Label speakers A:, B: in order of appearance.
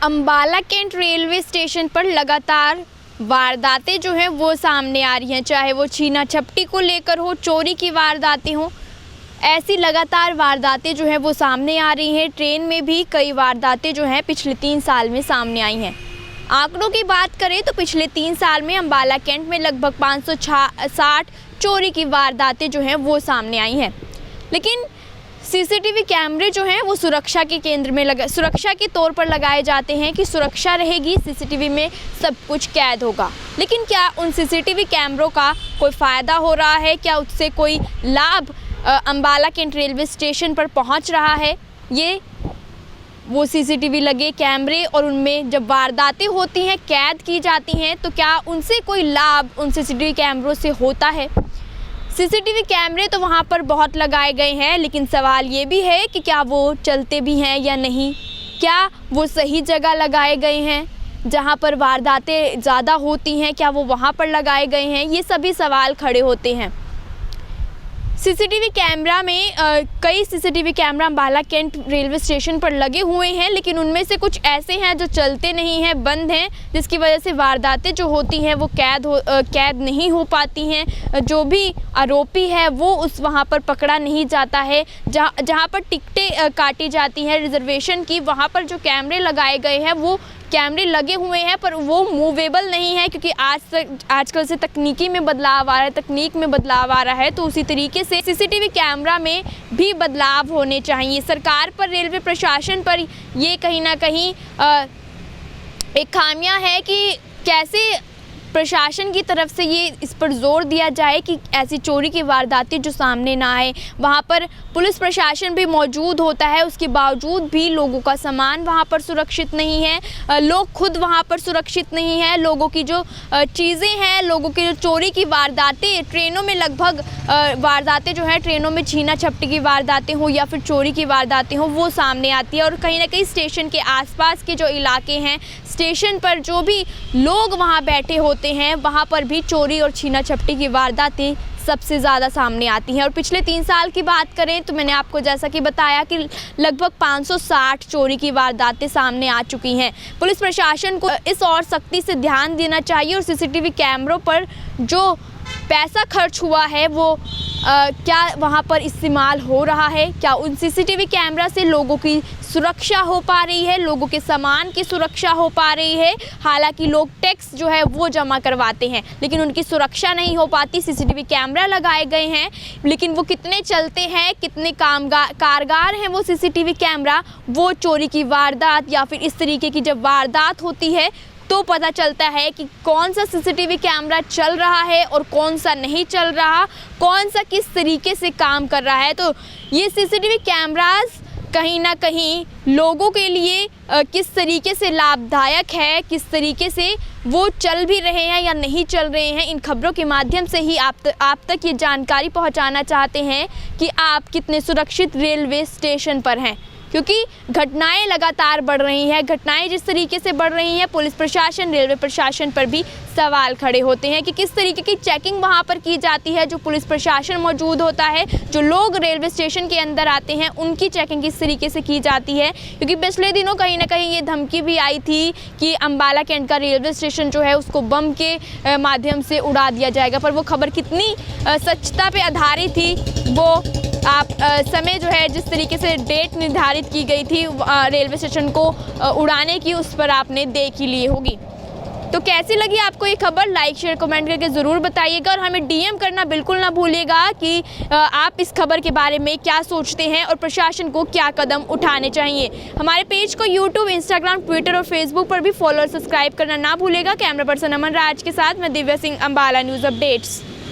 A: Ambala cantt railway station पर लगातार वारदातें जो हैं वो सामने आ रही हैं, चाहे वो छीना झपटी को लेकर हो, चोरी की वारदातें हों। ऐसी लगातार वारदातें जो हैं वो सामने आ रही हैं। ट्रेन में भी कई वारदातें जो हैं पिछले 3 साल में सामने आई हैं। आंकड़ों की बात करें तो पिछले 3 साल में अंबाला कैंट में लगभग 560 चोरी की वारदातें जो हैं वो सामने आई हैं। लेकिन सीसीटीवी कैमरे जो हैं वो सुरक्षा के केंद्र में सुरक्षा के तौर पर लगाए जाते हैं कि सुरक्षा रहेगी, सीसीटीवी में सब कुछ कैद होगा। लेकिन क्या उन सीसीटीवी कैमरों का कोई फ़ायदा हो रहा है? क्या उससे कोई लाभ अंबाला कैंट रेलवे स्टेशन पर पहुंच रहा है? ये वो सीसीटीवी लगे कैमरे और उनमें जब वारदातें होती हैं, कैद की जाती हैं, तो क्या उनसे कोई लाभ उन सीसीटीवी कैमरों से होता है? सीसीटीवी कैमरे तो वहाँ पर बहुत लगाए गए हैं, लेकिन सवाल ये भी है कि क्या वो चलते भी हैं या नहीं? क्या वो सही जगह लगाए गए हैं जहाँ पर वारदातें ज़्यादा होती हैं? क्या वो वहाँ पर लगाए गए हैं? ये सभी सवाल खड़े होते हैं। सीसीटीवी कैमरा में कई CCTV camera Ambala cantt railway station पर लगे हुए हैं, लेकिन उनमें से कुछ ऐसे हैं जो चलते नहीं हैं, बंद हैं, जिसकी वजह से वारदातें जो होती हैं वो कैद नहीं हो पाती हैं। जो भी आरोपी है वो वहाँ पर पकड़ा नहीं जाता है। जहाँ पर टिकटें काटी जाती हैं रिजर्वेशन की, वहाँ पर जो कैमरे लगाए गए हैं वो कैमरे लगे हुए हैं, पर वो मूवेबल नहीं है, क्योंकि आजकल से तकनीक में बदलाव आ रहा है। तो उसी तरीके से सीसीटीवी कैमरा में भी बदलाव होने चाहिए। सरकार पर, रेलवे प्रशासन पर ये कहीं ना कहीं एक खामियां है कि कैसे प्रशासन की तरफ से ये इस पर जोर दिया जाए कि ऐसी चोरी की वारदातें जो सामने ना आए। वहाँ पर पुलिस प्रशासन भी मौजूद होता है, उसके बावजूद भी लोगों का सामान वहाँ पर सुरक्षित नहीं है, लोग खुद वहाँ पर सुरक्षित नहीं है। लोगों की जो चीज़ें हैं, लोगों की जो चोरी की वारदातें, ट्रेनों में लगभग वारदातें जो हैं, ट्रेनों में छीना झपटी की वारदातें हो या फिर चोरी की वारदातें हो, वो सामने आती है। और कहीं ना कहीं स्टेशन के आसपास के जो इलाके हैं, स्टेशन पर जो भी लोग वहाँ बैठे होते हैं, वहाँ पर भी चोरी और छीना झपटी की वारदातें सबसे ज़्यादा सामने आती हैं। और पिछले 3 साल की बात करें तो मैंने आपको जैसा कि बताया कि लगभग 560 चोरी की वारदातें सामने आ चुकी हैं। पुलिस प्रशासन को इस और सख्ती से ध्यान देना चाहिए और सीसीटीवी कैमरों पर जो पैसा खर्च हुआ है वो क्या वहाँ पर इस्तेमाल हो रहा है? क्या उन सीसीटीवी कैमरा से लोगों की सुरक्षा हो पा रही है, लोगों के सामान की सुरक्षा हो पा रही है? हालांकि लोग टैक्स जो है वो जमा करवाते हैं, लेकिन उनकी सुरक्षा नहीं हो पाती। सीसीटीवी कैमरा लगाए गए हैं, लेकिन वो कितने चलते हैं, कितने कारगर हैं वो सीसीटीवी कैमरा? वो चोरी की वारदात या फिर इस तरीके की जब वारदात होती है तो पता चलता है कि कौन सा सीसीटीवी कैमरा चल रहा है और कौन सा नहीं चल रहा, कौन सा किस तरीके से काम कर रहा है। तो ये सीसीटीवी कैमरास कहीं ना कहीं लोगों के लिए किस तरीके से लाभदायक है, किस तरीके से वो चल भी रहे हैं या नहीं चल रहे हैं, इन खबरों के माध्यम से ही आप तक ये जानकारी पहुंचाना चाहते हैं कि आप कितने सुरक्षित रेलवे स्टेशन पर हैं। क्योंकि घटनाएं लगातार बढ़ रही हैं, घटनाएं जिस तरीके से बढ़ रही हैं, पुलिस प्रशासन, रेलवे प्रशासन पर भी सवाल खड़े होते हैं कि किस तरीके की चेकिंग वहां पर की जाती है। जो पुलिस प्रशासन मौजूद होता है, जो लोग रेलवे स्टेशन के अंदर आते हैं, उनकी चेकिंग किस तरीके से की जाती है। क्योंकि पिछले दिनों कहीं ना कहीं ये धमकी भी आई थी कि अंबाला कैंट का रेलवे स्टेशन जो है उसको बम के माध्यम से उड़ा दिया जाएगा, पर वो खबर कितनी सच्चता पर आधारित थी वो आप समय जो है, जिस तरीके से डेट निर्धारित की गई थी रेलवे स्टेशन को उड़ाने की, उस पर आपने देख ही ली होगी। तो कैसी लगी आपको ये खबर? लाइक, शेयर, कमेंट करके ज़रूर बताइएगा और हमें डीएम करना बिल्कुल ना भूलिएगा कि आप इस खबर के बारे में क्या सोचते हैं और प्रशासन को क्या कदम उठाने चाहिए। हमारे पेज को यूट्यूब, इंस्टाग्राम, ट्विटर और फेसबुक पर भी फॉलो और सब्सक्राइब करना ना भूलिएगा। कैमरा पर्सन अमन राज के साथ मैं दिव्या सिंह, अंबाला न्यूज़ अपडेट्स।